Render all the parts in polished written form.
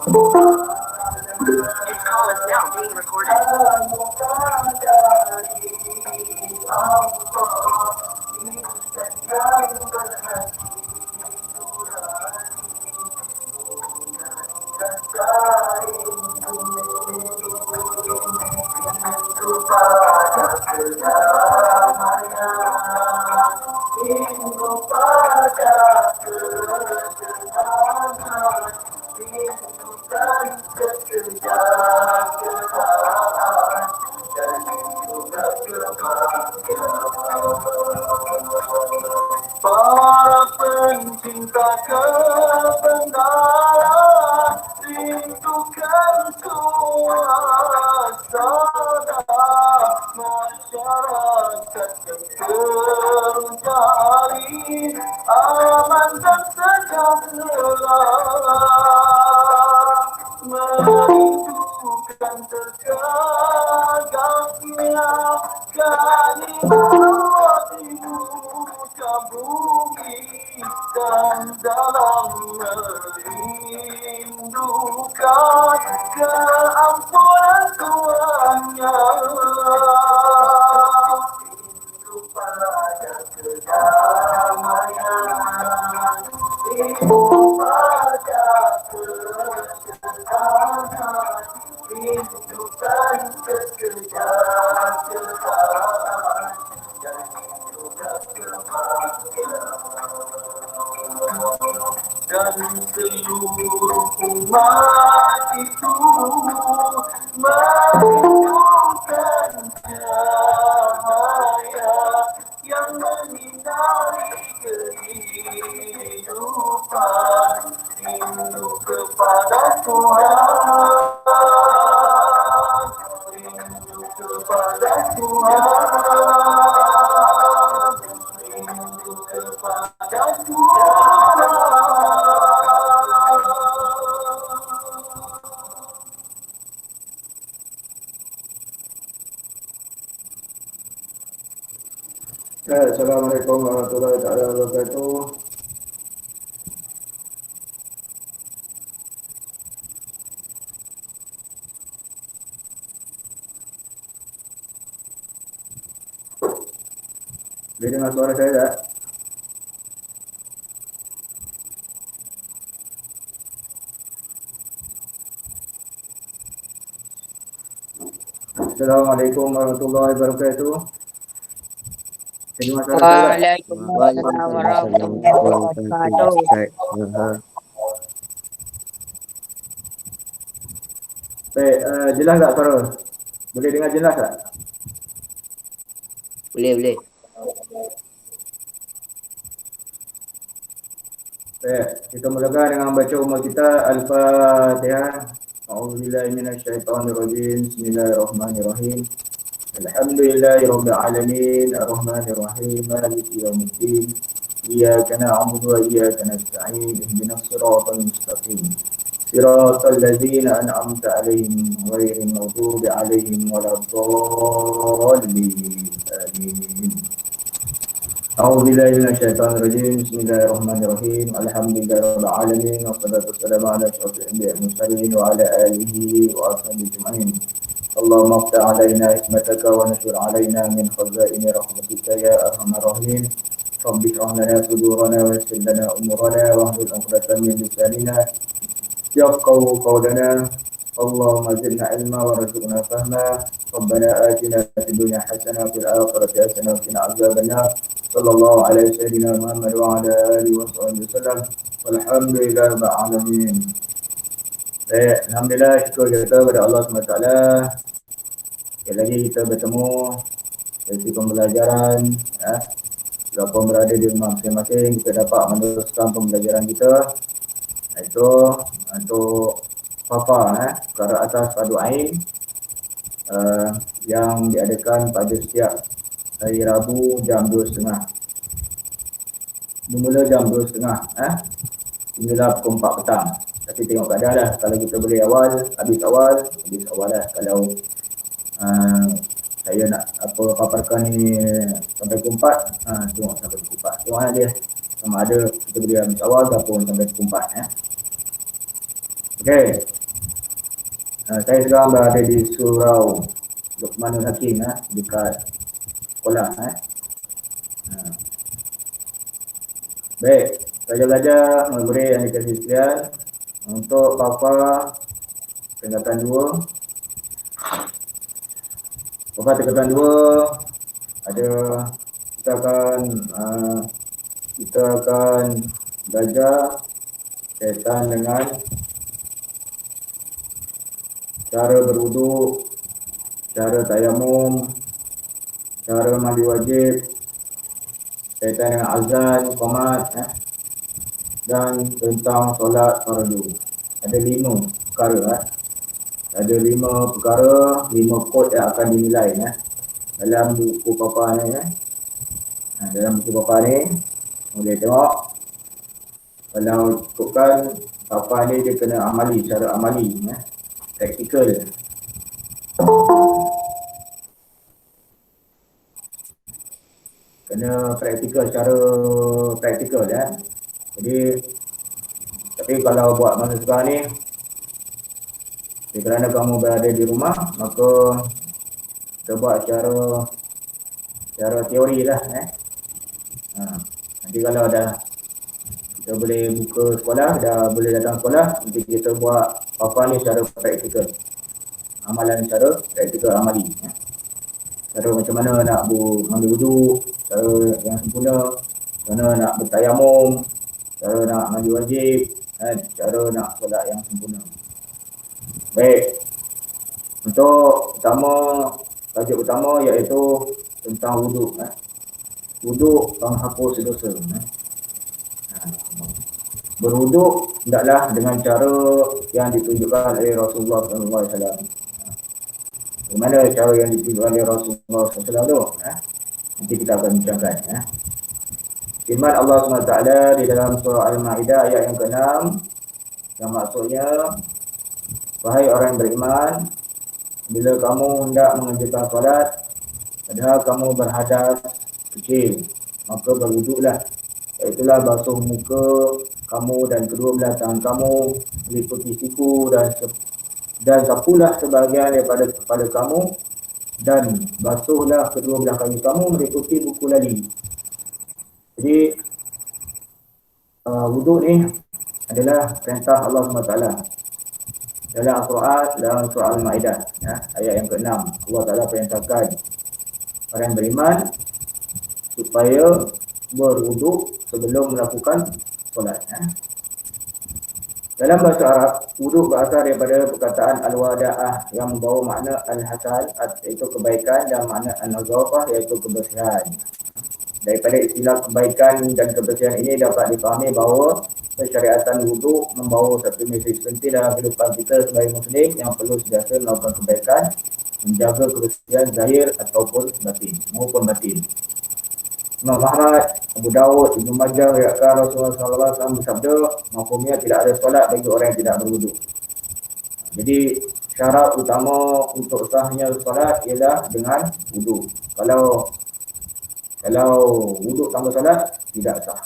This call is now being recorded. Para pencinta kebenaran, rindukan suasana masyarakat yang terjalin aman dan sejahtera, merindukan terjaganya kalimat di muka bumi dan dalam merindukan keampunan Tuhannya. Rindu pada kedamaian, rindu pada kesenangan, rindukan kesejahteraan dan juga kebahagiaan. Dan seluruh umat itu merindukan cahaya yang menyinari kehidupan, rindu kepada Tuhan, rindu kepada Tuhan, rindu kepada Tuhan. Assalamualaikum warahmatullahi wabarakatuh. Boleh dengar suara saya tak? Assalamualaikum warahmatullahi wabarakatuh. Waalaikumsalam warahmatullahi wabarakatuh. Baik, jelas tak suara? Boleh dengar jelas tak? Boleh. Baik, kita mulakan dengan baca umat kita Al-Fatihah. A'udzubillahi minasyaitonirrajim. Bismillahirrahmanirrahim. Alhamdulillahirabbil alamin, arrahmanir rahim, maliki yaumiddin. Iyyaka na'budu wa iyyaka nasta'in. Ihdinas siratal mustaqim. Siratal ladzina an'amta 'alaihim ghairil maghdubi 'alaihim waladdallin. Amin. A'udzubillahi minasyaitonirrajim. Bismillahirrahmanirrahim. Alhamdulillahirabbil alamin, wassalatu wassalamu ala asyrofil anbiya'i wal mursalin wa ala alihi wa ashabihi ajma'in. اللهم افتح علينا حكمتك ونشر علينا من خزائن رحمتك يا ارحم الراحمين. رب اشرح لنا صدورنا ويسر لنا امورنا واحلل عقدة من لساننا يفقهوا قولنا. اللهم زدنا علما وارزقنا فهما. ربنا آتنا في الدنيا حسنة وفي الآخرة حسنة وقنا عذاب النار. صلى الله على سيدنا محمد وعلى آله وصحبه وسلم. والحمد لله رب العالمين. Alhamdulillah, syukur kita kepada Allah SWT. Sekali lagi kita bertemu sesi pembelajaran. Walaupun berada di rumah masing-masing, kita dapat meneruskan pembelajaran kita, iaitu untuk perkara atas padu ain yang diadakan pada setiap hari Rabu jam 2.30. Bermula jam 2.30 hingga pukul 4 petang. Tapi tengok keadaan lah. Kalau kita boleh habis awal lah. Kalau saya nak paparkan ni sampai pukul 4, tengok sampai pukul 4. Tengok dia sama ada kita boleh habis awal ataupun sampai pukul 4. Okey. Saya sekarang berada di Surau Luqmanul Hakim dekat sekolah. Baik, pelajar-pelajar, murid yang dikasih sekalian, untuk Papa tingkatan 2. Papa tingkatan 2 ada kita akan belajar kaitan dengan cara berwuduk, cara tayamum, cara mandi wajib, kaitan dengan azan, qomat, dan tentang solat fardu. Ada 5 perkara. Ada 5 perkara, 5 kod yang akan dinilai dalam buku Papa ni. Dalam buku Papa ni, boleh tengok. Kalau ikutkan Papa ni, dia kena amali, cara amali, praktikal. Kena praktikal, secara praktikal Jadi, tapi kalau buat masa sekarang ni, kerana kamu berada di rumah, maka kita buat secara teori lah. Nanti kalau kita boleh buka sekolah, dah boleh datang sekolah, nanti kita buat apa ni secara praktikal. Amalan secara praktikal amali. Cara macam mana nak ambil wuduk, cara yang sempurna, macam mana nak bertayamum, cara nak mandi wajib, cara nak solat yang sempurna. Baik, untuk tajuk utama iaitu tentang wuduk. Wuduk menghapus dosa. Berwuduk hendaklah dengan cara yang ditunjukkan oleh Rasulullah SAW. Bagaimana cara yang ditunjukkan oleh Rasulullah SAW tu? Nanti kita akan bincangkan. Firman Allah SWT di dalam surah Al-Ma'idah ayat yang ke-6, yang maksudnya, wahai orang yang beriman, bila kamu hendak mengerjakan solat, padahal kamu berhadas kecil, maka berwuduklah. Iaitulah basuh muka kamu dan kedua belah tangan kamu, meliputi siku dan sapulah sebahagian daripada kepala kamu, dan basuhlah kedua belah kaki kamu meliputi buku lali. Jadi, wuduk ni adalah perintah Allah SWT. Dalam Al-Quran, dalam surah Al-Ma'idah, ayat yang ke-6, Allah Ta'ala perintahkan orang yang beriman supaya berwuduk sebelum melakukan solat. Dalam bahasa Arab, wuduk berasal daripada perkataan al-wada'ah yang membawa makna al-hasan, iaitu kebaikan, dan makna an-nazafah, iaitu kebersihan. Daripada istilah kebaikan dan kebersihan ini dapat difahami bahawa syariatan wuduk membawa satu mesej penting dalam kehidupan kita sebagai Muslim yang perlu sentiasa melakukan kebaikan, menjaga kebersihan zahir ataupun batin. Imam Ahmad, Abu Dawud, Ibnu Majah meriwayatkan Rasulullah SAW bersabda, mafhumnya tidak ada solat bagi orang yang tidak berwuduk. Jadi syarat utama untuk sahnya solat ialah dengan wuduk. Kalau wuduk tanpa solat tidak sah.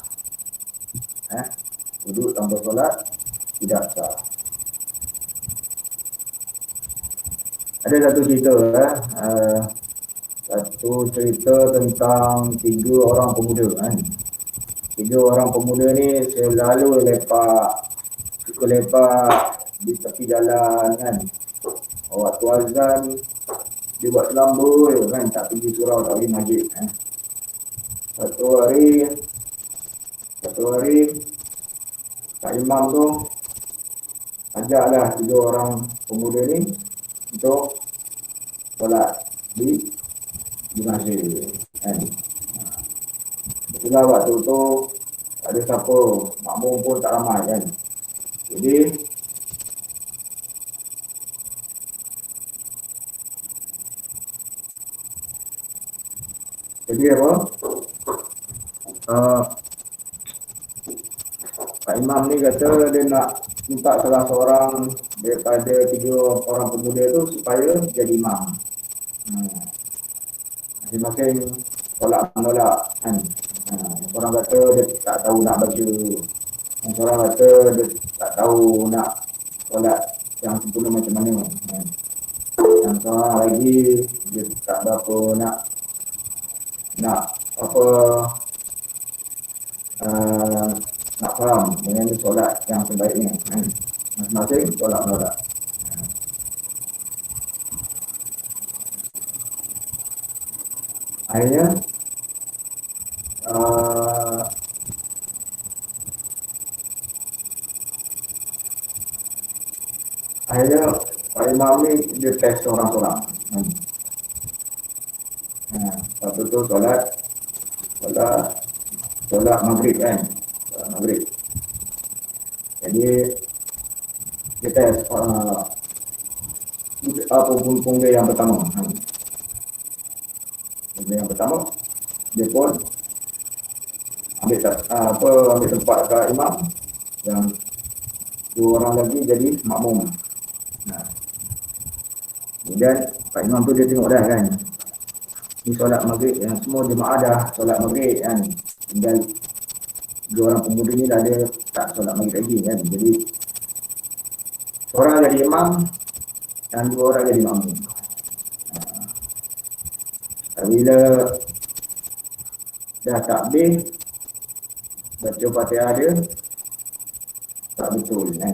Wuduk tanpa solat tidak sah. Ada satu cerita tentang 3 orang pemuda. 3 orang pemuda ni selalu suka lepak di tepi jalan Waktu azan dia buat selamba tak pergi surau, tak pergi masjid. Satu hari Pak Imam tu ajaklah 3 orang pemuda ni untuk solat di masjid. Itulah waktu tu tak ada siapa, makmum pun tak ramai Jadi apa? Pak Imam ni kata dia nak minta salah seorang daripada 3 orang pemuda tu supaya jadi imam. Masing-masing tolak menolak Orang kata dia tak tahu nak baca, orang kata dia tak tahu nak solat yang sempurna macam mana. Yang seorang lagi dia tak berapa nak apa nak faham dengan solat yang sebaiknya. Masing-masing solat solat. Akhirnya Pak Imam ni dia test seorang-seorang. Lepas tu solat maghrib kan. Solat maghrib. Jadi dia test apa pun dia yang pertama. Yang pertama dia pun ambil tempat kat imam, yang dua orang lagi jadi makmum. Kemudian Pak Imam tu dia tengok dah kan, ni solat maghrib yang semua jemaah dah solat maghrib kan, tinggal dua orang pemuda ni dah dia tak solat maghrib lagi kan. Jadi seorang jadi imam dan dua orang jadi makmum. Bila dah takbir, baca Fatihah dia tak betul kan.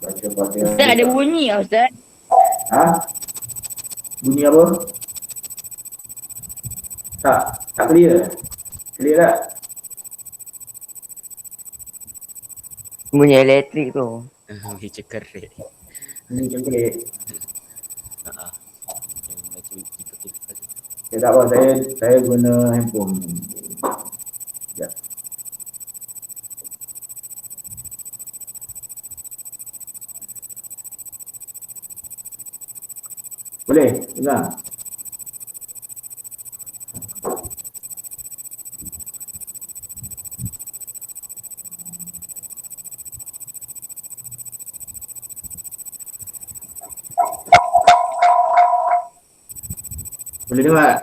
Baca Fatihah Ustaz ada bunyi lah Ustaz. Bunyi apa? Tak clear. Clear tak? Bunyi elektrik tu. Bunyi cekerik. Bunyi cekerik. Macam Tak apa, saya guna handphone. Sekejap. Boleh? Dengar? Boleh dengar?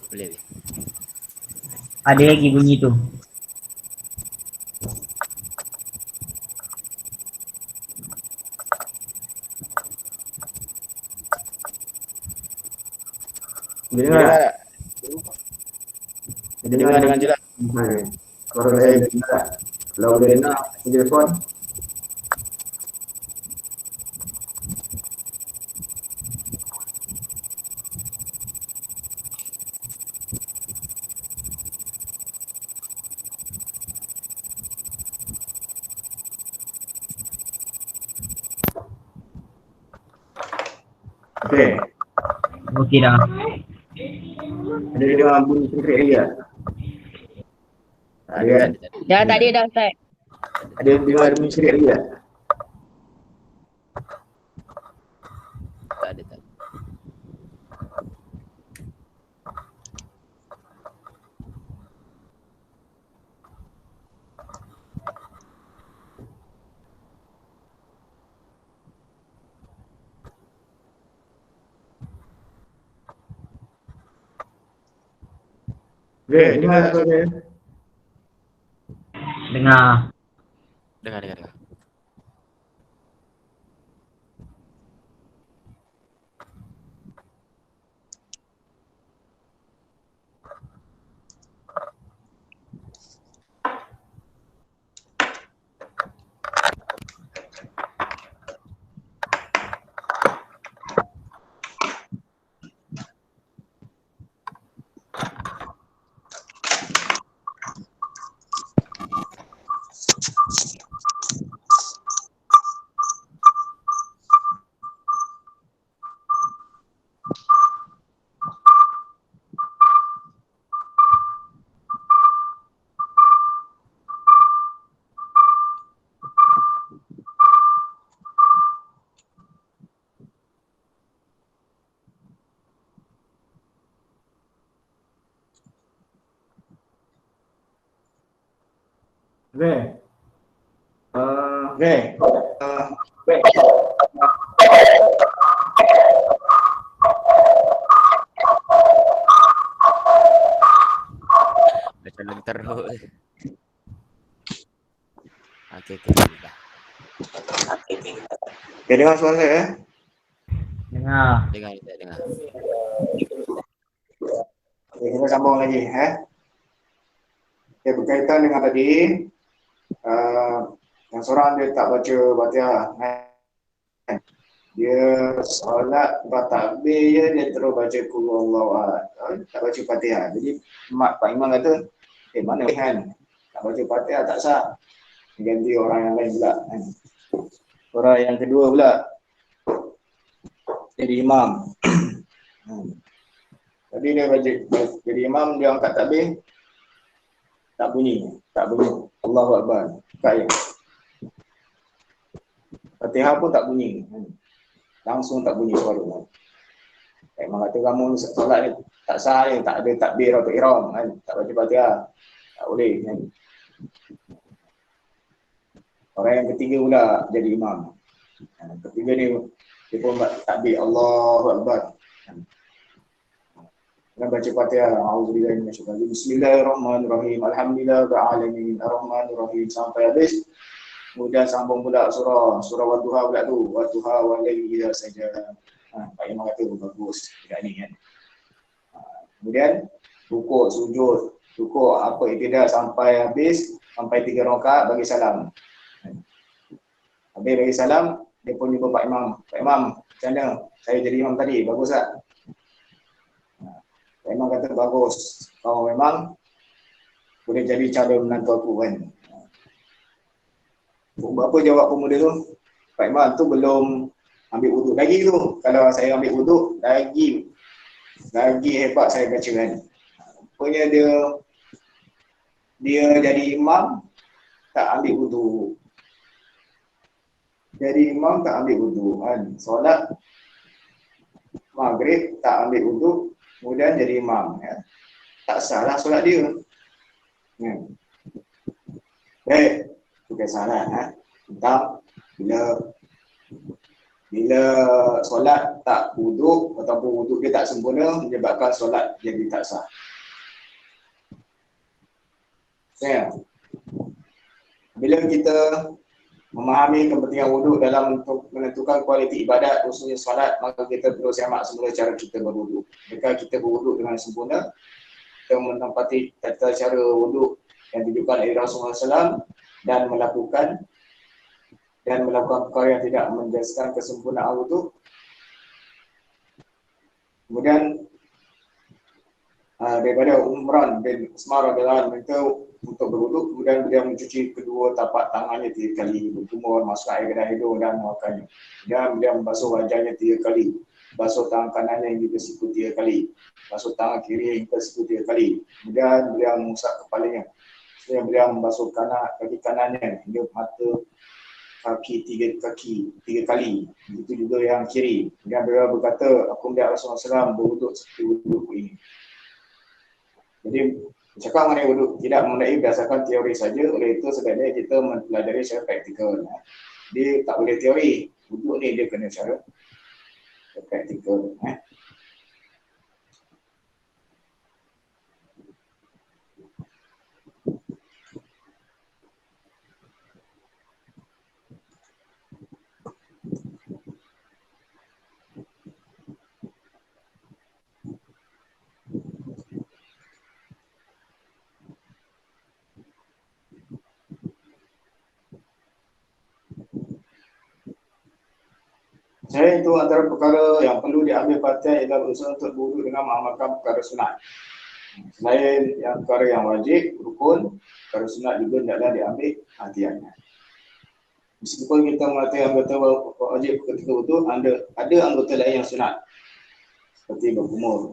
Boleh. Ada lagi bunyi tu. Boleh dengar? Boleh dengar dengan jelas. Suara saya dengar tak? Kalau boleh dengar, telefon. Okey. Okey dah. Ada dengar bunyi cekerik lagi tak? Tak ada kan? Dah tak ada dah Ustaz. Ada dengar bunyi cekerik lagi tak? Tak ada. Okey, dengar tak suara saya? Dengar. Dengar. Okey. Macam teruk. Okey, dah. Okay, dengar suara saya Dengar. Dengar, tak dengar. Okay, kita sambung lagi Okay, berkaitan dengan tadi yang seorang dia tak baca Fatihah dia solat takbir dia terus baca qul huwallahu ahad, tak baca Fatihah. Jadi Pak Imam kata mana kan tak baca Fatihah tak sah, ganti orang yang lain pula kan. Orang yang kedua pula jadi imam. Tadi dia baca jadi imam, dia angkat takbir tak bunyi Allahu Akbar kaya. Fatihah pun tak bunyi, langsung tak bunyi suara. Memang kata kamu solat ni tak sah ni, tak ada takbir atau ihram kan, tak baca Fatihah, tak boleh kan. Orang yang ketiga pula jadi imam. Ketiga ni dia pun takbir Allahu Akbar. Dan baca Fatihah, auzubillahi minasyaitanir rajim. Bismillahirrahmanirrahim. Alhamdulillahirabbil alamin. Arrahmanirrahim sampai habis. Kemudian sambung pula surah Wadduha pula tu. Wadduha wal laili idza saja. Pak Imam kata bagus dekat ni kan. Kemudian rukuk, sujud, rukuk apa iktidak sampai habis, sampai 3 rakaat bagi salam. Habis bagi salam, dia pun jumpa Pak Imam. Pak Imam, macam mana? Saya jadi imam tadi, bagus tak? Pak Imam kata bagus. Kau memang boleh jadi calon menantu aku kan. Apa jawab pemuda tu? Pak Imam tu belum ambil wuduk lagi tu. Kalau saya ambil wuduk, lagi hebat saya baca kan. Rupanya dia jadi imam, tak ambil wuduk. Jadi imam tak ambil wuduk kan. Solat maghrib tak ambil wuduk, kemudian jadi imam ya. Tak salah solat dia. Bukan salah tentang bila solat tak wuduk ataupun wuduk dia tak sempurna menyebabkan solat jadi tak sah. Bila kita memahami kepentingan wuduk dalam menentukan kualiti ibadat, khususnya solat, maka kita perlu semak semula cara kita berwuduk. Jika kita berwuduk dengan sempurna, kita menempati tata cara wuduk yang ditunjukkan oleh Rasulullah SAW dan melakukan perkara yang tidak menjadikan kesempurnaan wuduk. Kemudian daripada Umran bin Usman radhiyallahu anhu minta untuk berwuduk, kemudian dia mencuci kedua tapak tangannya 3 kali, berkumur, masuk air ke dalam hidung dan mengeluarkannya. Dan dia membasuh wajahnya 3 kali, basuh tangan kanannya hingga siku 3 kali, basuh tangan kiri hingga siku 3 kali. Kemudian beliau mengusap kepalanya. Kemudian beliau membasuh kaki kanannya hingga mata kaki 3 kali. Begitu juga yang kiri. Kemudian beliau berkata, aku melihat Rasulullah SAW berwuduk seperti wuduk ini. Jadi cakap mengenai wuduk tidak mengenai berdasarkan teori saja, oleh itu sebaiknya kita mempelajari secara praktikal. Dia tak boleh teori, wuduk ni dia kena secara praktikal. Saya itu antara perkara yang perlu diambil perhatian ialah berusaha untuk berwuduk dengan mengamalkan perkara sunat. Selain yang perkara yang wajib, rukun, perkara sunat juga hendaklah diambil perhatiannya. Meskipun kita mengatakan anggota wajib ketika wuduk, ada anggota lain yang sunat. Seperti berkumur,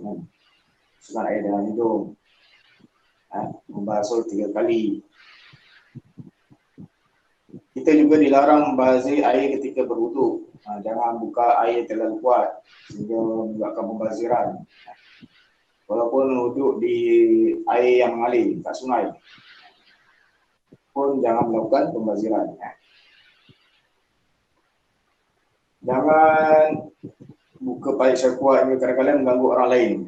sunat air dalam hidung, membasuh 3 kali. Kita juga dilarang membazir air ketika berwuduk. Jangan buka air terlalu kuat sehingga menyebabkan pembaziran. Walaupun wuduk di air yang mengalir, kat sungai, pun jangan melakukan pembaziran. Jangan buka paip secara ini, kadang-kadang mengganggu orang lain.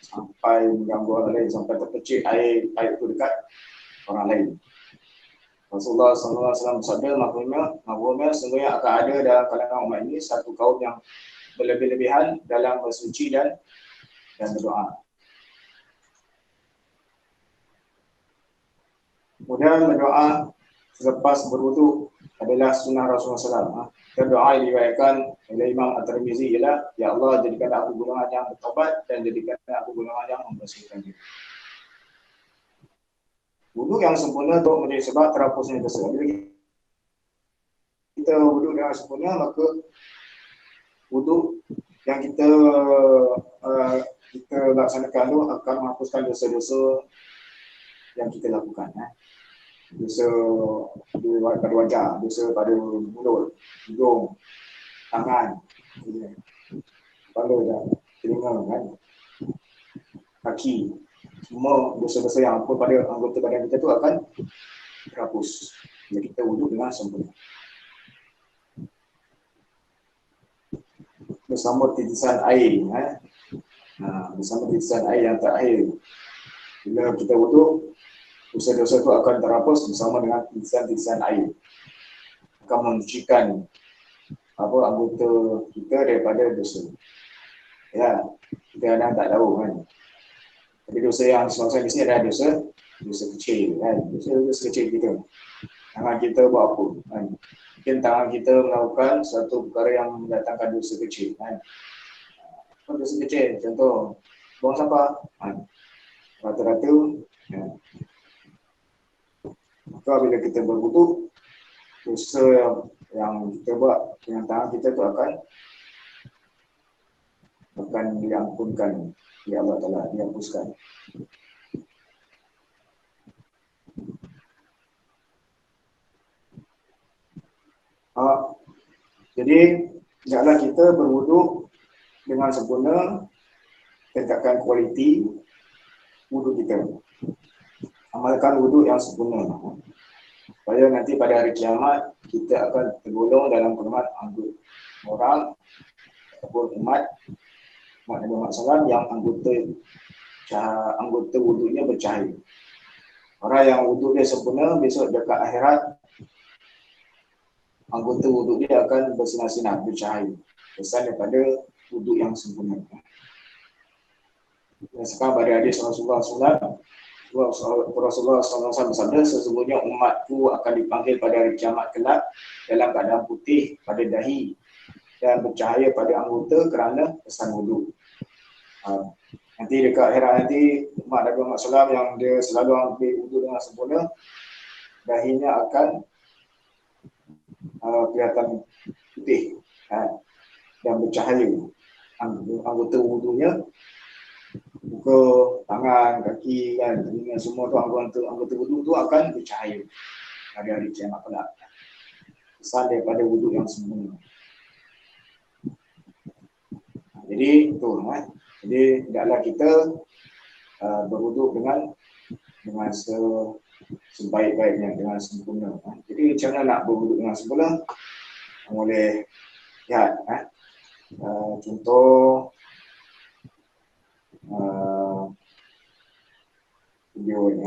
Sampai mengganggu orang lain, sampai terpecik air paip itu dekat orang lain. Rasulullah SAW bersabda, maklumnya sesungguhnya akan ada dalam kalangan umat ini satu kaum yang berlebih-lebihan dalam bersuci dan berdoa. Kemudian berdoa selepas berwuduk adalah sunnah Rasulullah SAW. Doa yang diriwayatkan oleh Imam At-Tirmizi ialah, Ya Allah, jadikanlah aku golongan yang bertaubat dan jadikanlah aku golongan yang membersihkan diri. Wuduk yang sempurna untuk menjadi sebab terhapusnya dosa. Bila kita wuduk dengan sempurna, maka wuduk yang kita laksanakan itu akan menghapuskan dosa-dosa yang kita lakukan. Dosa pada wajah, dosa pada mulut, hidung, tangan, kepala dan telinga, kan? Kaki. Semua dosa-dosa yang apa pada anggota badan kita tu akan terhapus bila kita wuduk dengan sempurna. Bersama titisan air, bersama titisan air yang terakhir. Bila kita wuduk, dosa-dosa itu akan terhapus bersama dengan titisan air. Akan mensucikan anggota kita daripada dosa. Ya, kita kadang tak tahu kan. Tapi dosa yang dimaksud di sini adalah dosa kecil kan. Dosa kecil kita. Tangan kita buat apa kan. Mungkin tangan kita melakukan satu perkara yang mendatangkan dosa kecil kan. Dosa kecil, contoh buang sampah kan. Rata-rata ya. Maka bila kita berwuduk, dosa yang kita buat dengan tangan kita tu akan diampunkan oleh Allah Ta'ala, dihapuskan. Jadi, janganlah kita berwuduk dengan sempurna, tingkatkan kualiti wuduk kita. Amalkan wuduk yang sempurna. Supaya nanti pada hari kiamat, kita akan tergolong dalam golongan anggota orang ataupun umat Nabi Muhammad SAW yang anggota wuduknya bercahaya. Orang yang wuduk dia sempurna, besok dekat akhirat, anggota wuduk dia akan bersinar-sinar, bercahaya. Kesan daripada wuduk yang sempurna. Dan sekarang pada hadis Rasulullah SAW bersabda, sesungguhnya umatku akan dipanggil pada hari kiamat kelak dalam keadaan putih pada dahi dan bercahaya pada anggota kerana kesan wuduk. Nanti dekat akhirat nanti umat Nabi Muhammad SAW yang dia selalu ambil wuduk dengan sempurna, dahinya akan kelihatan putih dan bercahaya. Anggota wuduknya, muka, tangan, kaki kan, telinga semua tu anggota wuduk tu akan bercahaya pada hari kiamat kelak. Kesan daripada wuduk yang sempurna. Jadi tu jadi tidaklah kita berwuduk dengan sebaik-baiknya, dengan sempurna. Jadi macam mana nak berwuduk dengan sempurna? Boleh lihat contoh video ni.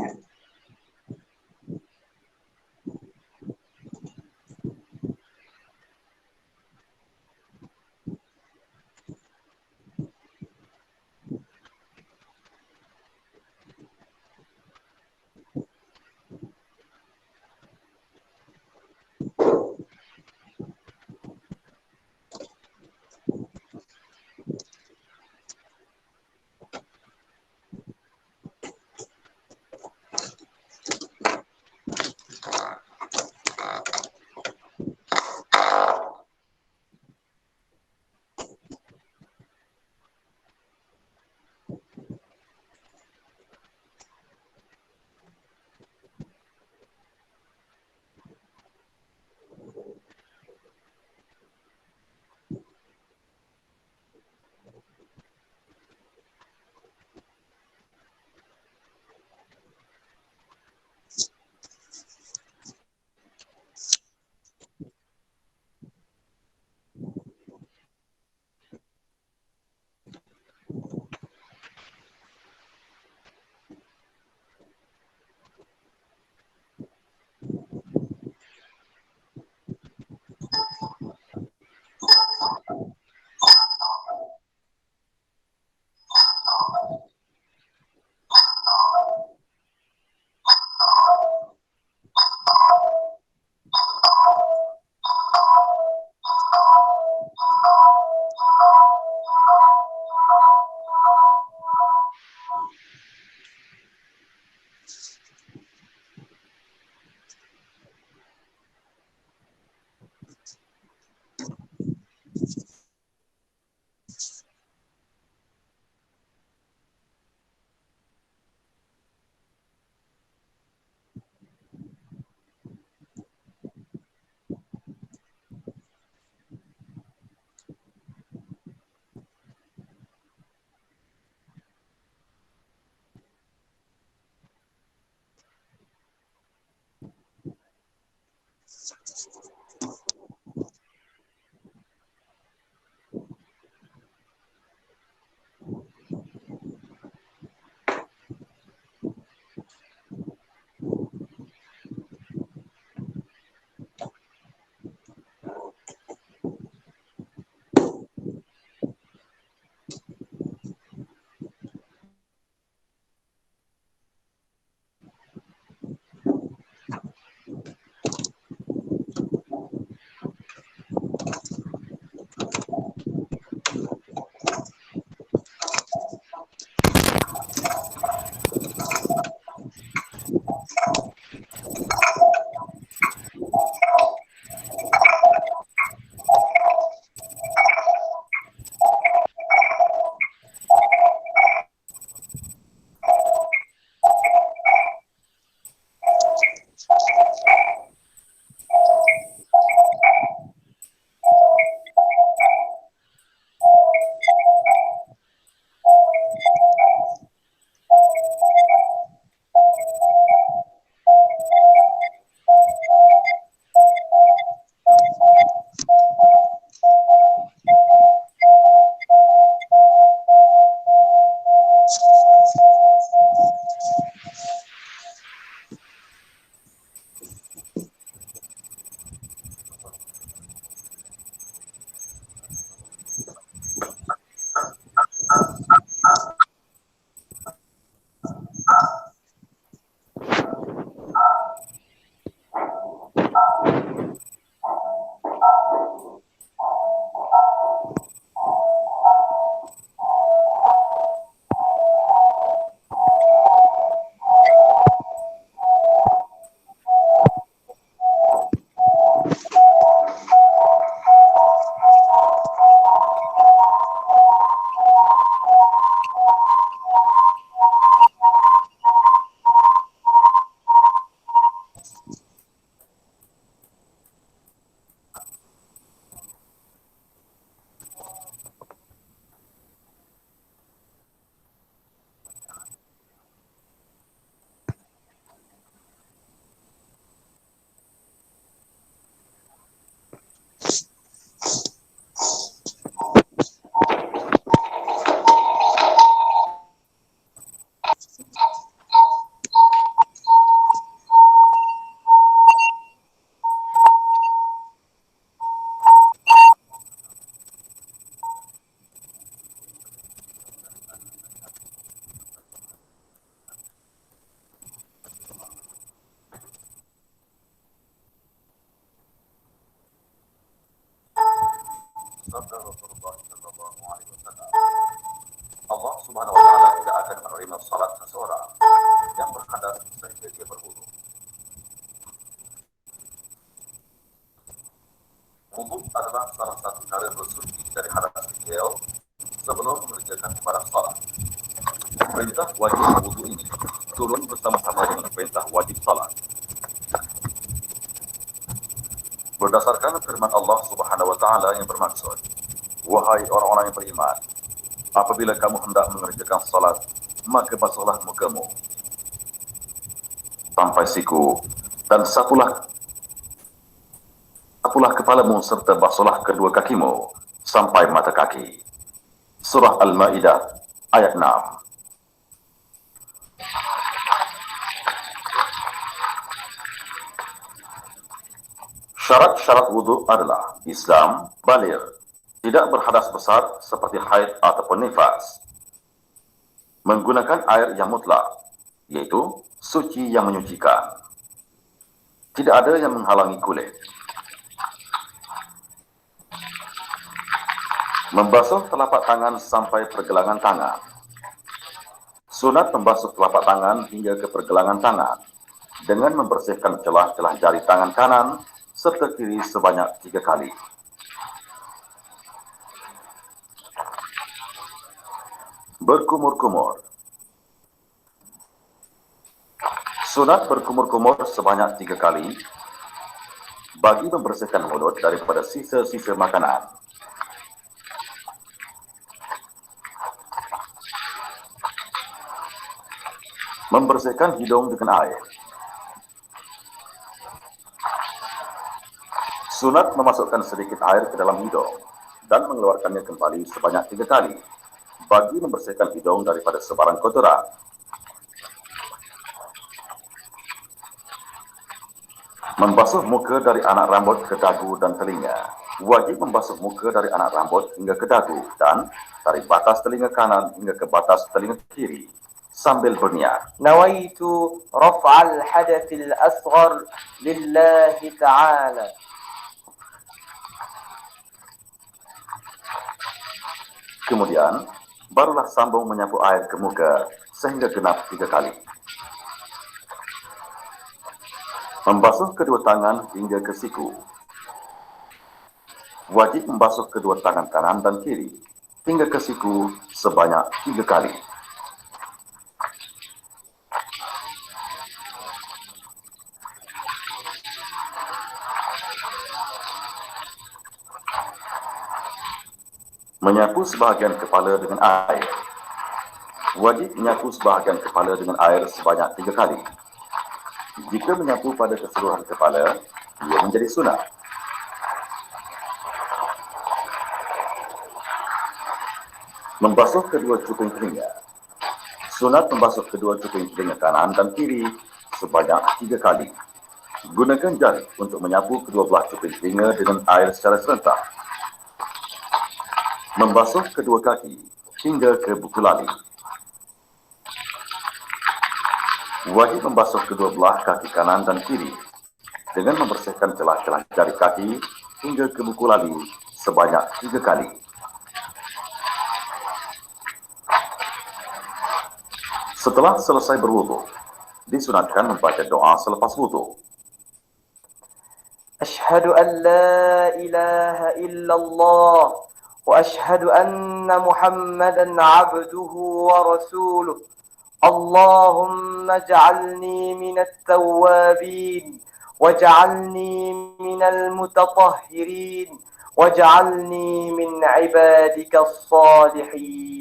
Sabda Rasulullah sallallahu alaihi wasallam, Allah Subhanahu wa taala tidak akan menerima salat seseorang yang berhadas sehingga dia berwudu. Wudu adalah salah satu cara bersuci dari hadas kecil sebelum mengerjakan ibadah salat. Perintah wajib wudu ini turun bersama-sama dengan perintah wajib salat. Berdasarkan firman Allah Subhanahu wa taala yang bermaksud, wahai orang-orang yang beriman, apabila kamu hendak mengerjakan salat, maka basuhlah mukamu sampai siku dan sapulah kepalamu serta basuhlah kedua kakimu sampai mata kaki. Surah Al-Maidah ayat 6. Syarat-syarat wudu adalah Islam, baligh, tidak berhadas besar seperti haid ataupun nifas, menggunakan air yang mutlak, yaitu suci yang menyucikan, tidak ada yang menghalangi kulit, membasuh telapak tangan sampai pergelangan tangan. Sunat membasuh telapak tangan hingga ke pergelangan tangan dengan membersihkan celah-celah jari tangan kanan serta kiri sebanyak 3 kali. Berkumur-kumur. Sunat berkumur-kumur sebanyak 3 kali bagi membersihkan mulut daripada sisa-sisa makanan. Membersihkan hidung dengan air. Sunat memasukkan sedikit air ke dalam hidung dan mengeluarkannya kembali sebanyak 3 kali bagi membersihkan hidung daripada sebarang kotoran. Membasuh muka dari anak rambut ke dagu dan telinga. Wajib membasuh muka dari anak rambut hingga ke dagu dan dari batas telinga kanan hingga ke batas telinga kiri sambil berniat. نويت رفع الحدث الأصغر لله تعالى. Kemudian, barulah sambung menyapu air ke muka sehingga genap 3 kali. Membasuh kedua tangan hingga ke siku. Wajib membasuh kedua tangan kanan dan kiri hingga ke siku sebanyak 3 kali. Menyapu sebahagian kepala dengan air. Wajib menyapu sebahagian kepala dengan air sebanyak 3 kali. Jika menyapu pada keseluruhan kepala, ia menjadi sunat. Membasuh kedua cuping telinga. Sunat membasuh kedua cuping telinga kanan dan kiri sebanyak 3 kali. Gunakan jari untuk menyapu kedua belah cuping telinga dengan air secara serentak. Membasuh kedua kaki hingga ke buku lali. Wajib membasuh kedua belah kaki kanan dan kiri dengan membersihkan celah-celah jari kaki hingga ke buku lali sebanyak 3 kali. Setelah selesai berwudu, disunatkan membaca doa selepas wudu. أشهد أن لا إله إلا الله وأشهد أن محمدا عبده ورسوله اللهم اجعلني من التوابين واجعلني من المتطهرين واجعلني من عبادك الصالحين.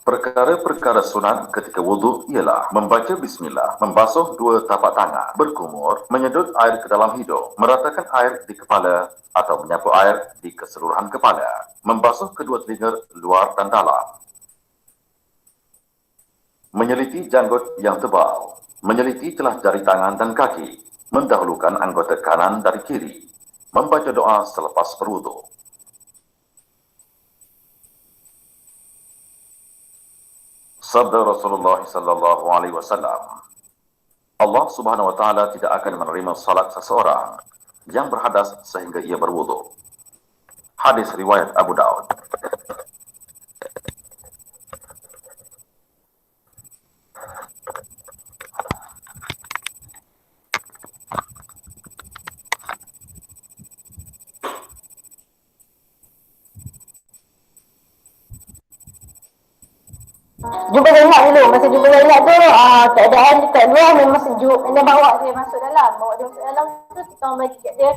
Perkara-perkara sunat ketika wudhu ialah membaca bismillah, membasuh 2 tapak tangan, berkumur, menyedut air ke dalam hidung, meratakan air di kepala atau menyapu air di keseluruhan kepala, membasuh kedua telinga luar dan dalam, menyeliti janggut yang tebal, menyeliti celah jari tangan dan kaki, mendahulukan anggota kanan dari kiri, membaca doa selepas berwudhu. Sabda Rasulullah sallallahu alaihi wasallam, Allah Subhanahu wa taala tidak akan menerima salat seseorang yang berhadas sehingga ia berwudu. Hadis riwayat Abu Daud. Jumpa Zainab dulu. Masa jumpa Zainab tu keadaan dekat luar memang sejuk. Dia bawa dia masuk dalam. Bawa dia masuk dalam tu kita orang bagi kat dia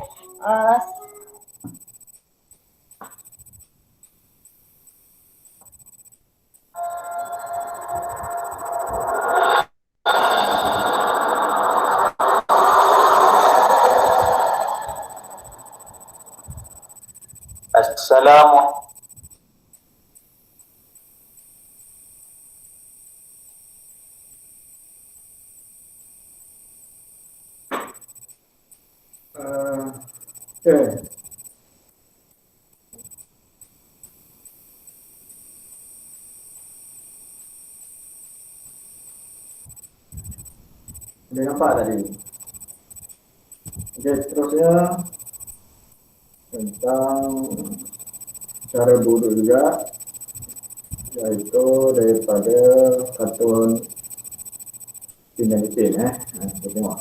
Assalamualaikum. Boleh nampak tadi? Okey, seterusnya tentang cara bodoh juga, iaitu daripada kartun Tintin. Kita tengok.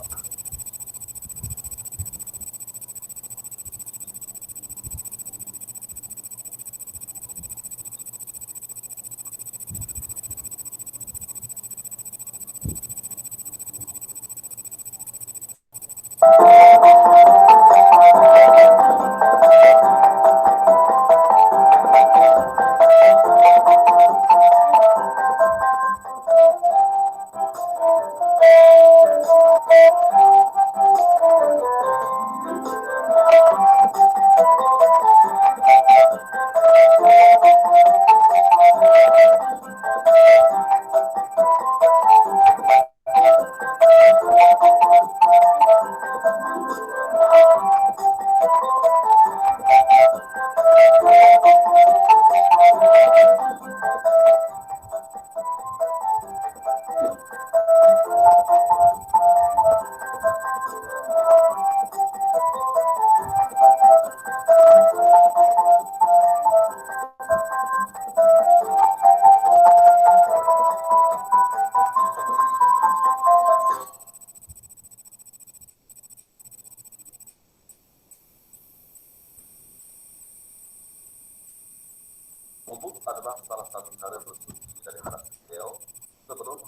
satu suci dari anak kecil sebelum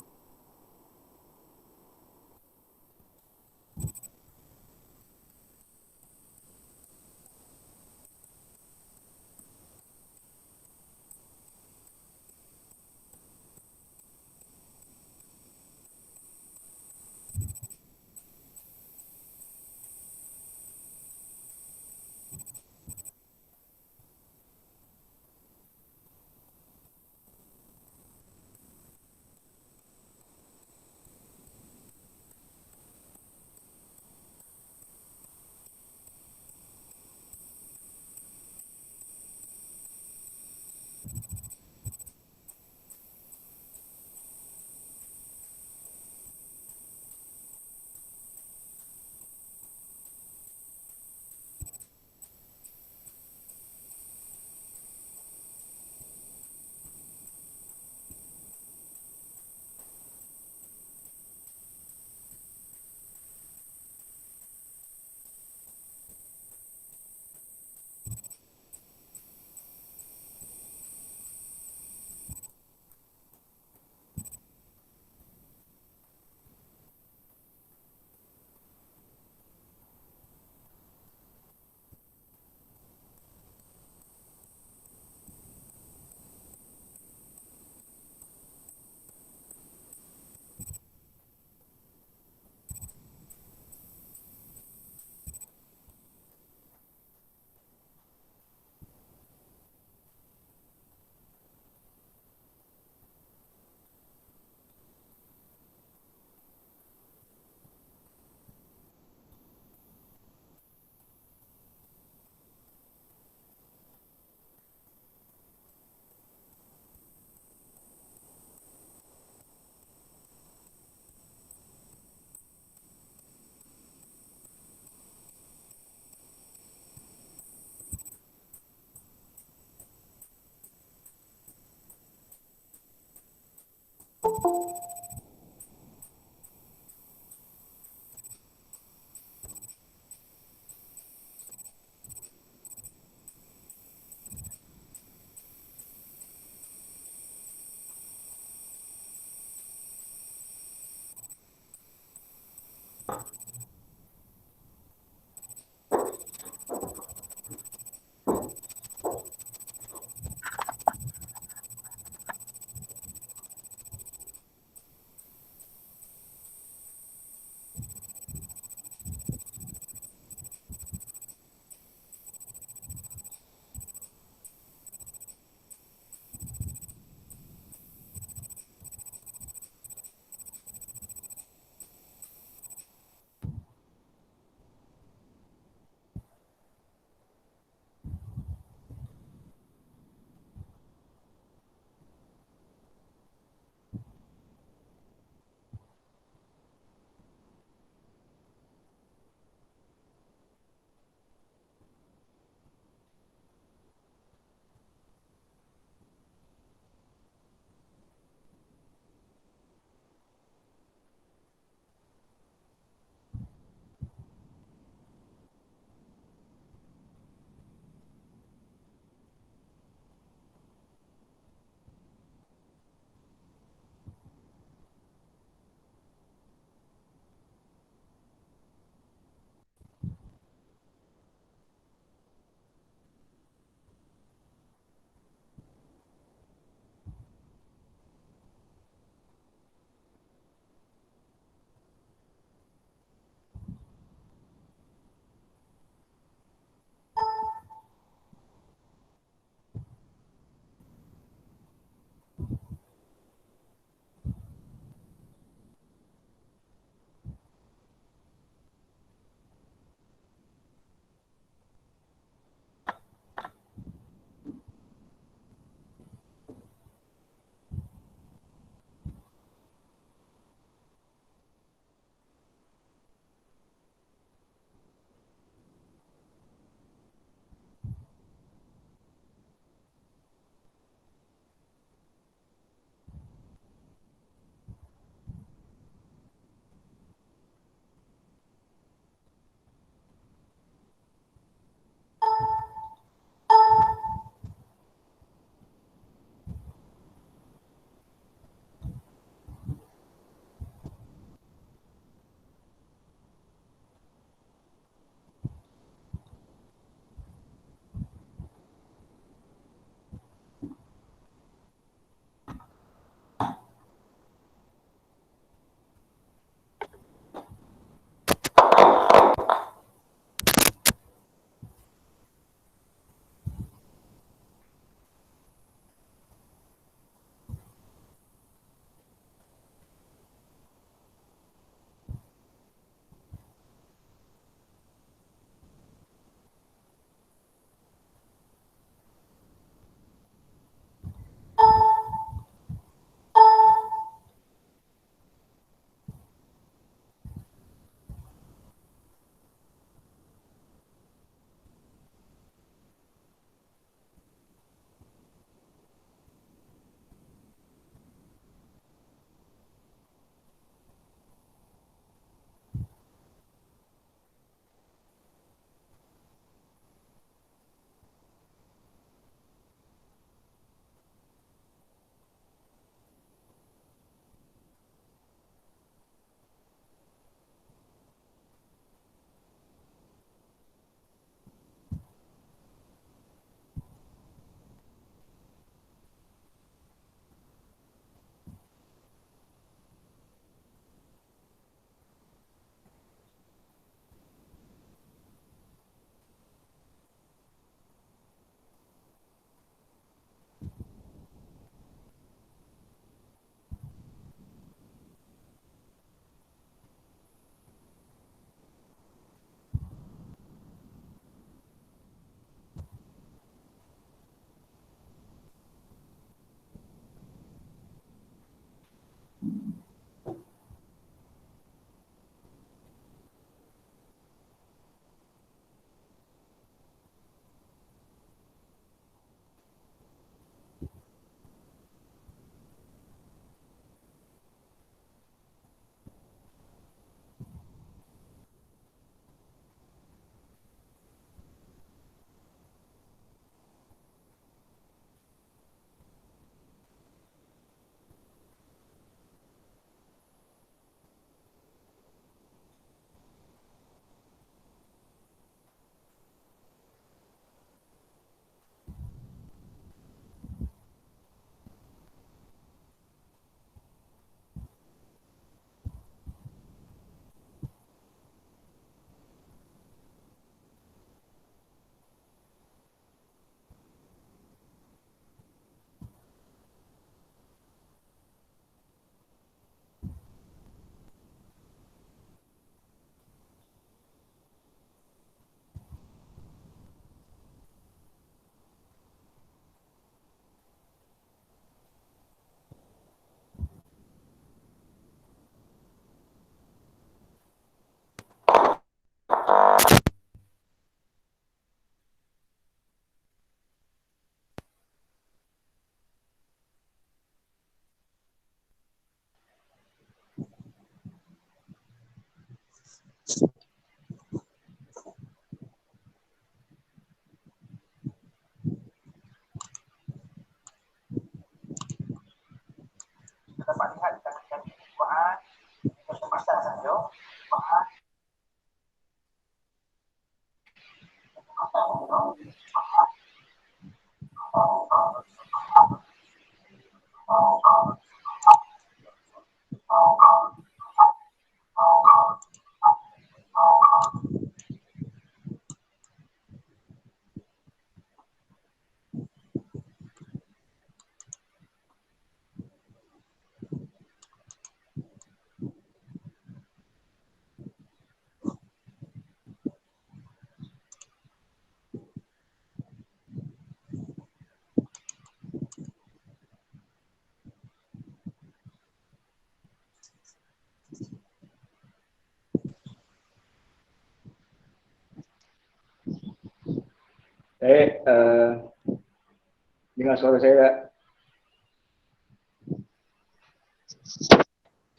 Dengar suara saya tak?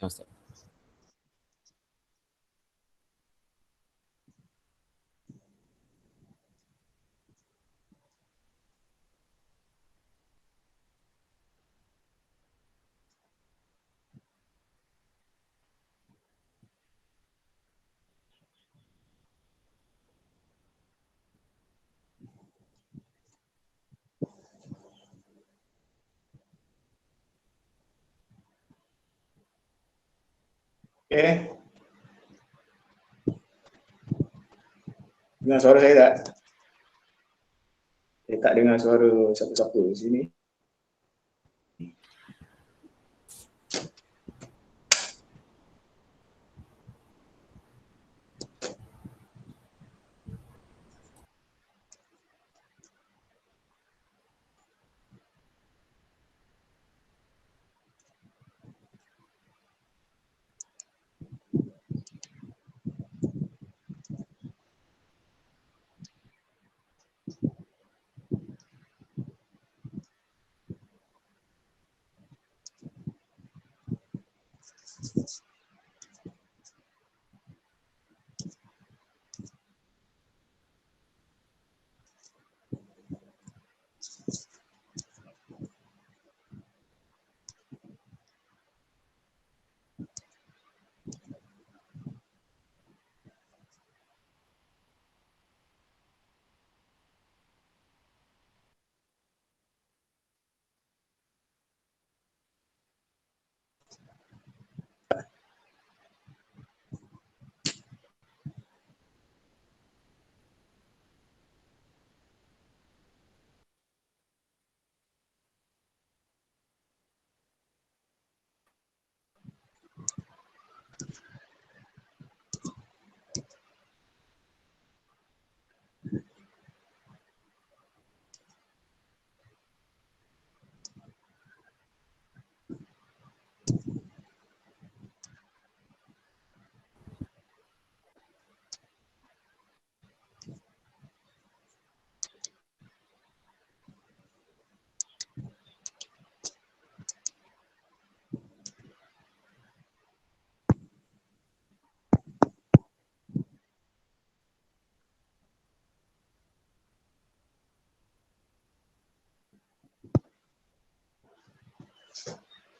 Ya, Ustaz. Okey. Dengar suara saya tak? Saya tak dengar suara siapa-siapa di sini.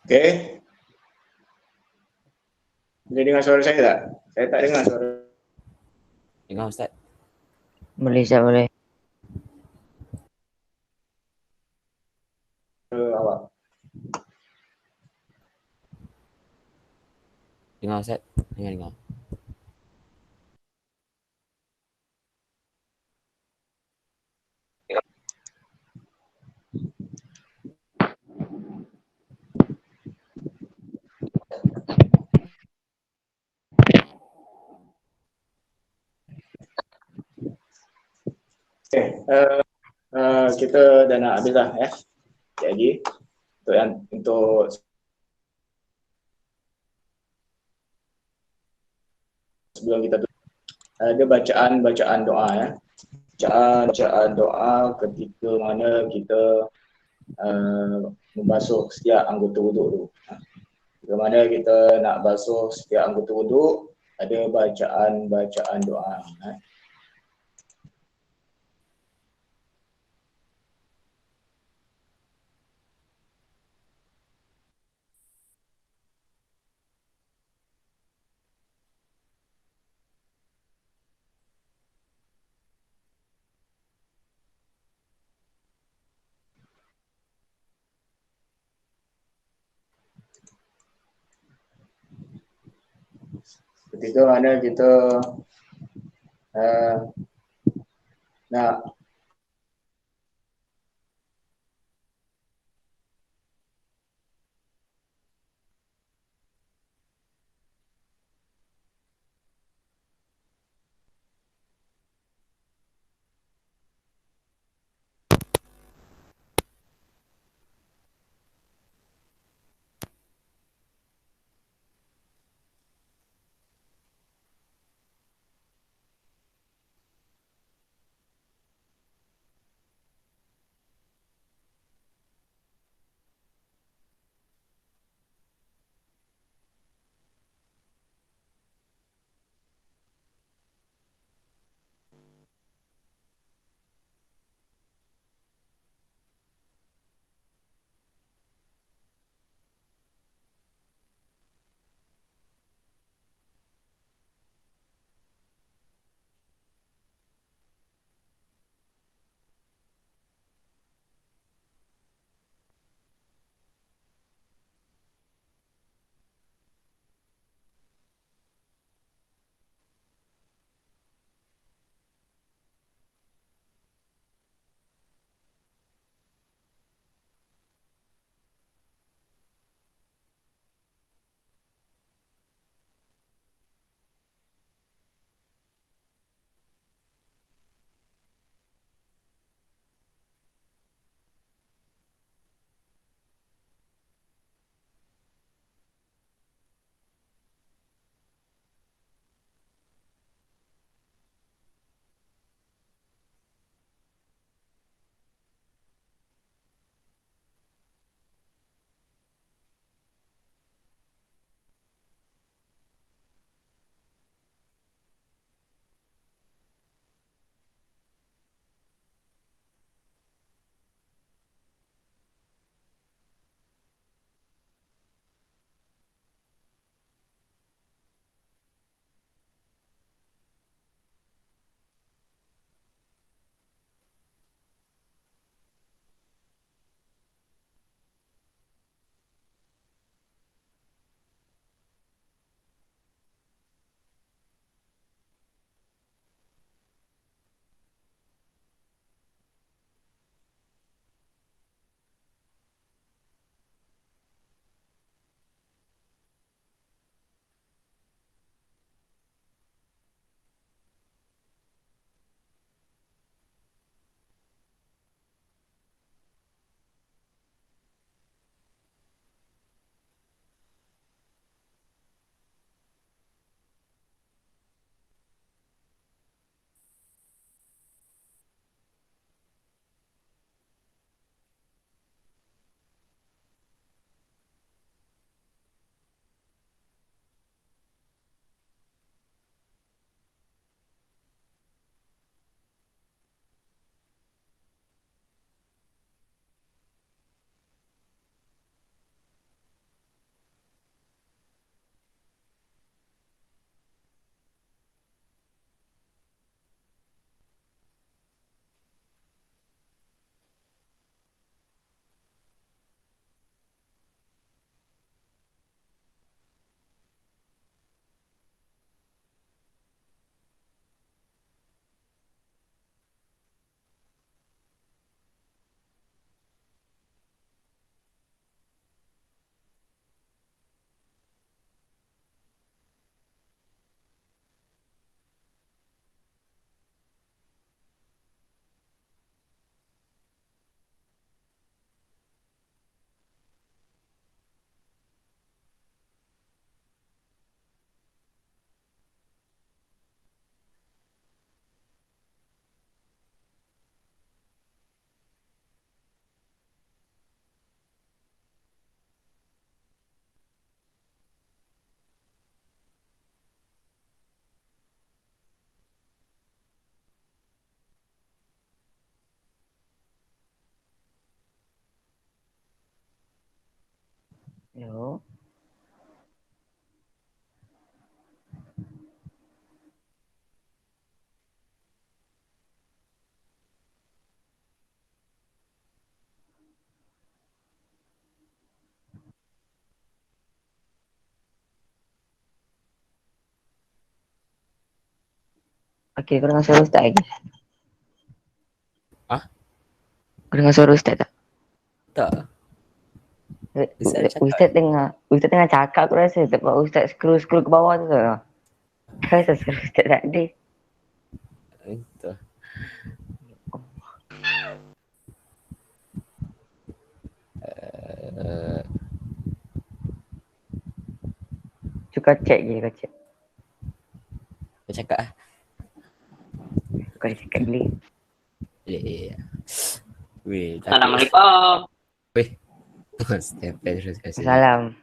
Okey. Boleh dengar suara saya tak? Saya tak dengar suara Dengar Ustaz. Boleh Ustaz, boleh. awak. Dengar Ustaz. Dengar. Okey. Kita dah nak habis dah ya. Sekejap lagi. Untuk sebelum kita tutup, ada bacaan doa ya. Bacaan doa ketika mana kita membasuh setiap anggota wuduk tu. Ketika mana kita nak basuh setiap anggota wuduk, ada bacaan doa. Ketika mana kita uh, nak Halo. Okey, kau dengar suara Ustaz lagi? Ah? Kau dengar suara Ustaz tak? Tak. Ustaz cakap. Ustaz tengah cakap aku rasa. Sebab Ustaz scroll ke bawah tu tau. Kau rasa suara Ustaz tak ada. Entah. Cuba kau check je, kau check. Kau cakap lah. Kau dah cakap gila. Boleh. Weh, takut. Assalamualaikum. Weh. Stempel terus kasi. Salam.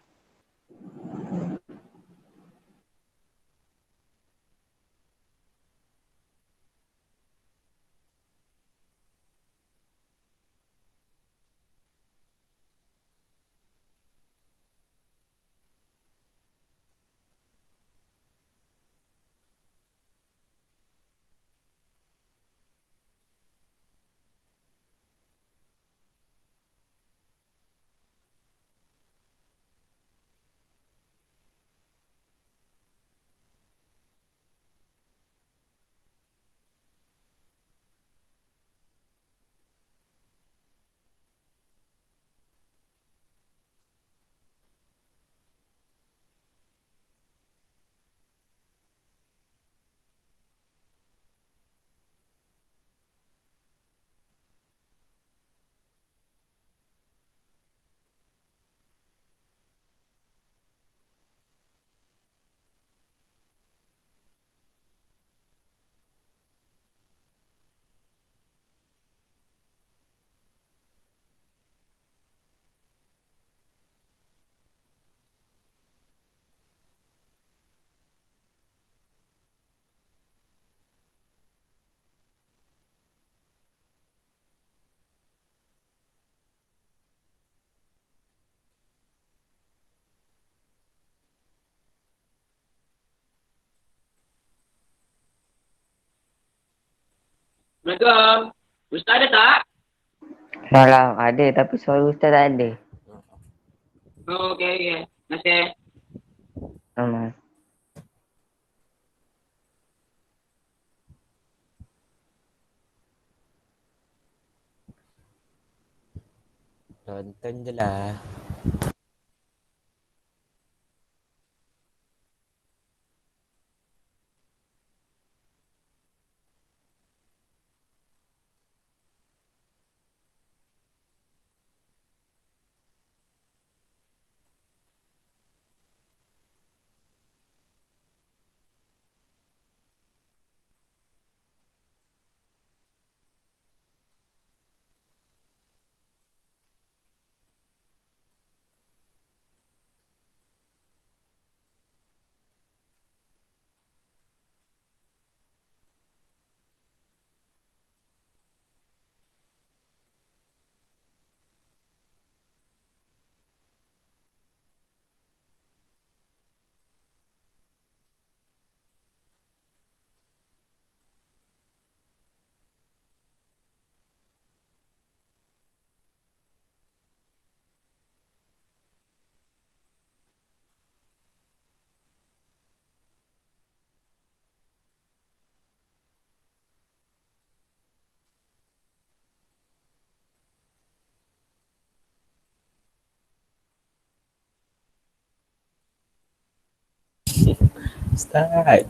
Assalamualaikum. Ustaz ada tak? Salam. Ada tapi suara Ustaz tak ada. Oh, okey. Terima kasih. Sama. Tonton je lah. Ustaz.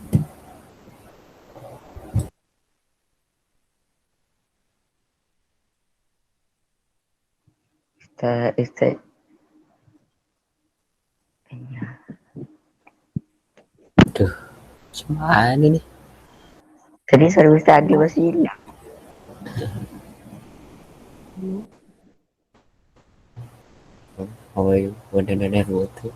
Ustaz. Aduh. Macam mana ni? Tadi suara Ustaz ada masih hilang. How are you? Wonder water.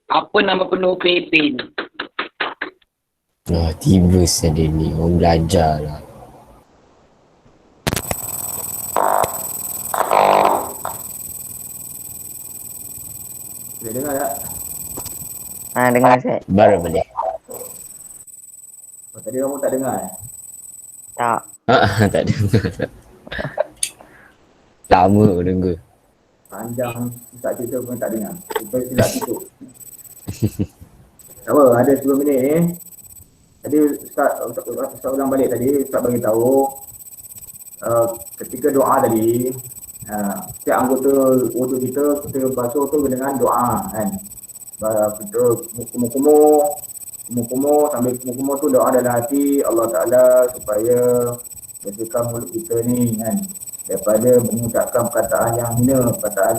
Apa nama penuh PP ni? Tiba saja ni. Orang belajar lah. Boleh dengar tak? Dengar Ustaz. Baru boleh. Oh, tadi kamu tak dengar Tak. Tak ada. Lama nunggu. Panjang tak cerita pun tak dengar. Supaya silap tutup. Tak apa, ada 10 minit ni. Tadi Ustaz ulang balik tadi, Ustaz bagi tahu ketika doa tadi, setiap anggota wudu kita basuh tu dengan doa kan. Kita kumur-kumur sambil kumur-kumur tu doa dalam hati Allah Ta'ala supaya bersihkan mulut kita ni kan daripada mengucapkan perkataan yang hina, perkataan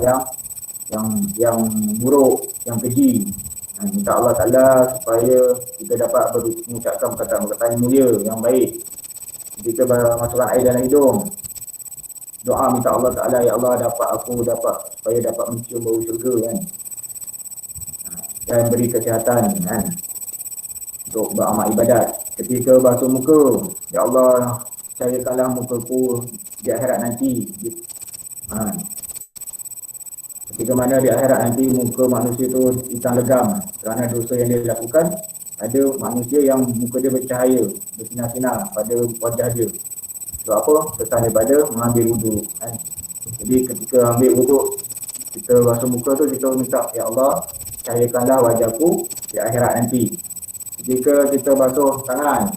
yang buruk, yang keji. Minta Allah Ta'ala supaya kita dapat mengucapkan perkataan-perkataan yang mulia, yang baik. Kita masukkan air dalam hidung, doa minta Allah Ta'ala, ya Allah supaya dapat mencium bau syurga kan, dan beri kesihatan kan untuk beramal ibadat. Ketika basuh muka, ya Allah cahayakanlah mukaku di akhirat nanti. Ketika mana di akhirat nanti muka manusia tu hitam legam kerana dosa yang dia lakukan, ada manusia yang muka dia bercahaya, bersinar-sinar pada wajah dia. Sebab apa? Setelah daripada mengambil wuduk kan. Jadi ketika ambil wuduk, kita basuh muka tu, kita minta, ya Allah cahayakanlah wajahku di akhirat nanti. Ketika kita basuh tangan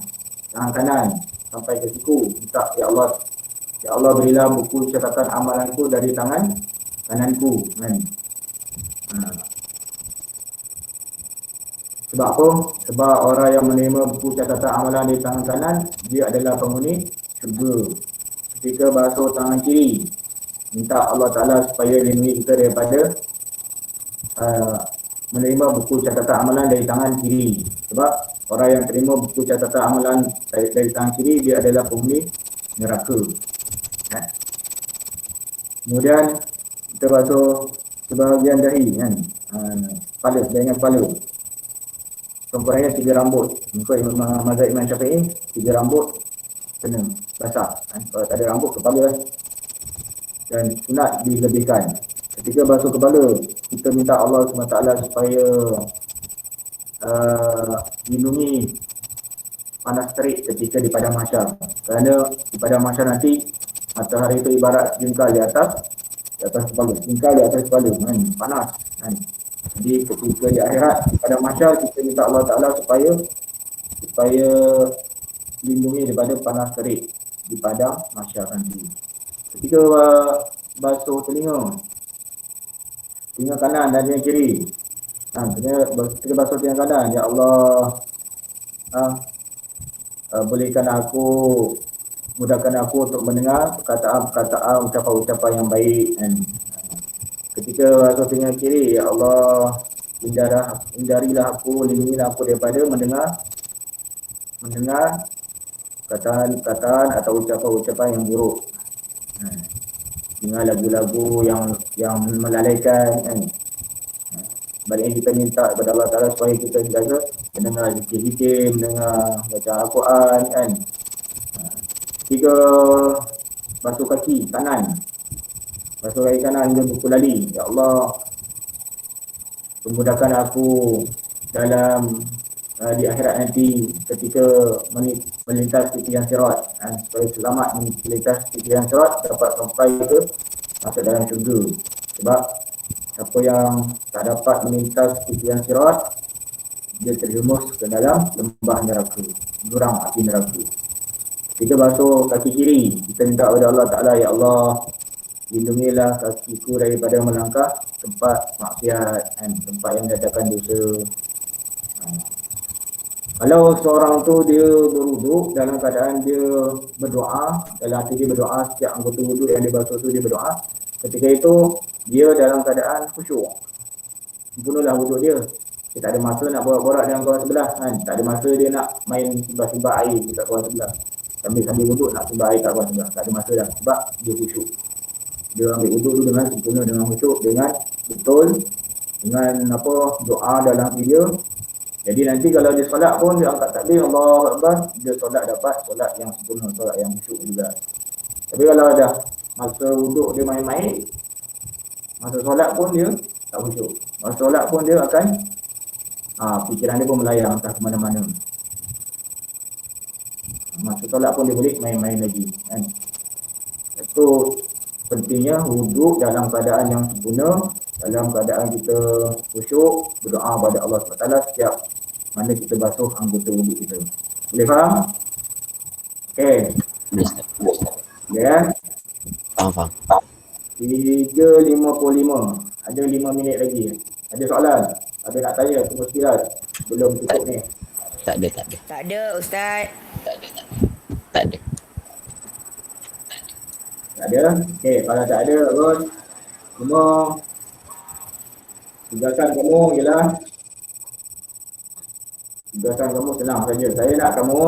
kanan sampai ke siku, minta, ya Allah berilah buku catatan amalanku dari tangan kananku kan. Sebab apa? Sebab orang yang menerima buku catatan amalan di tangan kanan, dia adalah penghuni syurga. Ketika basuh tangan kiri, minta Allah Ta'ala supaya lindungi kita daripada menerima buku catatan amalan dari tangan kiri. Sebab orang yang terima buku catatan amalan dari tangan kiri, dia adalah penghuni neraka. Kemudian kita basuh sebahagian dahi kan, kepala, bahagian kepala. Contohnya 3 rambut. Mengikut mazhab Imam Syafi'i, 3 rambut kena basah kan? Kalau tak ada rambut, kepala kan. Dan sunat dilebihkan. Ketika basuh kepala, kita minta Allah SWT supaya lindungi panas terik ketika di padang mahsyar. Kerana di padang mahsyar nanti matahari itu ibarat jengkal di atas kepala, jengkal di atas kepala kan, panas kan. Jadi ketika di akhirat pada mahsyar, kita minta Allah Ta'ala supaya lindungi daripada panas terik di padang mahsyar nanti. Ketika basuh telinga kanan dan telinga kiri, ketika basuh telinga kanan, ya Allah mudahkan aku untuk mendengar perkataan-perkataan, ucapan-ucapan yang baik kan. Ketika basuh telinga kiri, ya Allah hindarilah aku, lindungilah aku daripada mendengar perkataan atau ucapan-ucapan yang buruk. Dengar lagu-lagu yang melalaikan kan. Baliknya kita minta kepada Allah Ta'ala supaya kita jaga mendengar zikir-zikir, mendengar baca Al-Quran kan. Ketika basuh kaki kanan hingga buku lali, ya Allah memudahkan aku dalam di akhirat nanti ketika melintas titian sirat supaya selamat melintas titian sirat, dapat sampai ke masuk dalam syurga. Sebab siapa yang tak dapat melintas titian sirat, dia terjerumus ke dalam lembah neraka, jurang api neraka. Kita basuh kaki kiri, kita minta kepada Allah Ta'ala, ya Allah lindungilah kakiku daripada melangkah tempat maksiat kan, tempat yang mendatangkan dosa. Kalau seorang tu dia berwuduk dalam keadaan dia berdoa, dalam hati dia berdoa, setiap anggota wuduk yang dia basuh tu dia berdoa, ketika itu dia dalam keadaan khusyuk, sempurnalah wuduk dia. Dia tak ada masa nak borak-borak dengan kawan sebelah kan, tak ada masa dia nak main simbah-simbah air dekat kawan sebelah, sambil wuduk nak simbah air kat kawan sebelah, tak ada masa dah, sebab dia khusyuk. Dia ambil wuduk tu dengan sempurna, dengan khusyuk, dengan betul, dengan doa dalam hati dia. Jadi nanti kalau dia solat pun, dia angkat takbir Allahu Akbar, dia solat dapat solat yang sempurna, solat yang khusyuk juga. Tapi kalau dah masa wuduk dia main-main, masa solat pun dia tak khusyuk, masa solat pun dia akan fikiran dia pun melayang entah ke mana-mana. Masa solat pun dia boleh main-main lagi kan. Itu pentingnya wuduk dalam keadaan yang sempurna, dalam keadaan kita khusyuk, berdoa kepada Allah SWT setiap mana kita basuh anggota wuduk kita. Boleh faham? Okey. Boleh Ustaz. Ya. Faham. 3.55. Ada 5 minit lagi. Ada soalan? Ada nak tanya? Tunggu sekilas. Belum tutup ni. Tak ada. Tak ada, Ustaz. Tak ada. Tak ada? Okey, kalau tak ada, Ros. Semua tugasan kamu ialah tugasan kamu senang saja. Saya nak kamu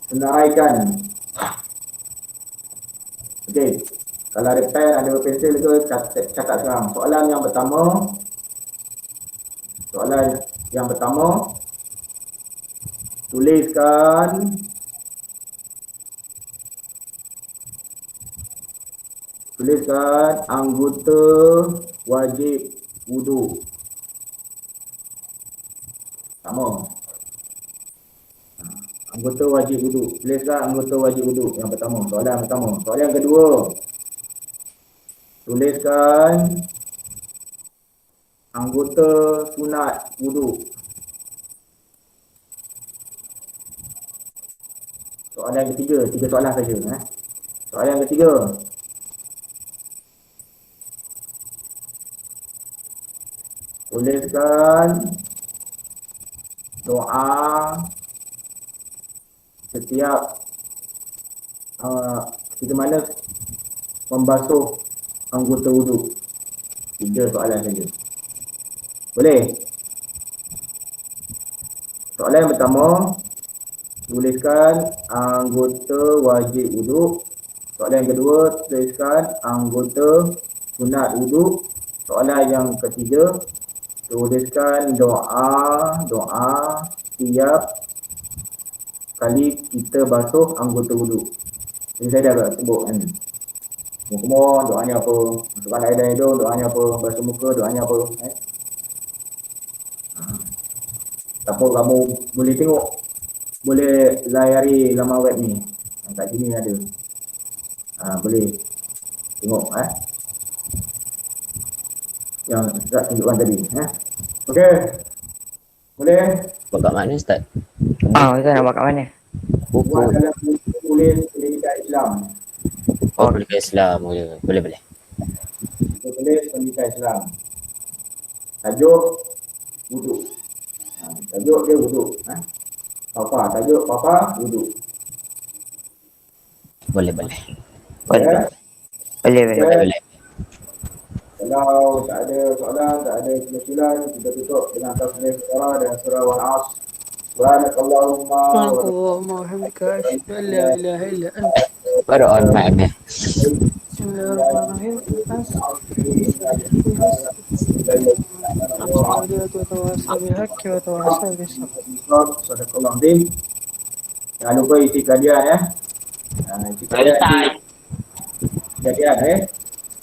senaraikan. Okey. Kalau ada pen, ada pensel ke, catat sekarang. Soalan yang pertama, tuliskan anggota wajib wuduk. Sama. Anggota wajib wuduk. Tuliskan anggota wajib wuduk yang pertama. Soalan pertama. Soalan yang kedua. Tuliskan anggota sunat wuduk. Soalan yang ketiga. 3 soalan saja. Soalan yang ketiga. Tuliskan doa setiap kita mana membasuh anggota wuduk. 3 soalan saja. Boleh? Soalan yang pertama, tuliskan anggota wajib wuduk. Soalan yang kedua, tuliskan anggota sunat wuduk. Soalan yang ketiga, tuliskan doa setiap kali kita basuh anggota wuduk. Jadi saya dah sebut kan. Semua doanya apa? Masukkan air dalam hidung, doanya apa? Basuh muka, doanya apa? Siapa kamu boleh tengok, boleh layari laman web ni. Kat sini ada. Boleh tengok yang Ustaz tunjukkan tadi. Okey. Boleh? Buat kat mana Ustaz? Ustaz nak buat kat mana? Buat dalam buku tulis pendidikan Islam. Pendidikan Islam. Boleh. Kita tulis pendidikan Islam. Tajuk wuduk. Tajuk dia wuduk. Tajuk Papa wuduk. Boleh. Boleh. Kalau tak ada soalan, tak ada kesilapan, kita tutup dengan tasbih surah dan surah Al-As. Subhanakallahumma Allahumma wa bihamdika asyhadu an la ilaha illa anta Baru on mic ni. Bismillahirrahmanirrahim. Jangan lupa isi kajian ya. Isi kajian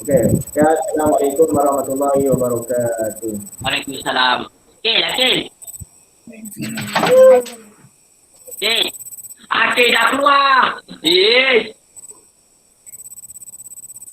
Okey. Assalamualaikum warahmatullahi wabarakatuh. Waalaikumsalam. Akil. Akil dah keluar. Yes.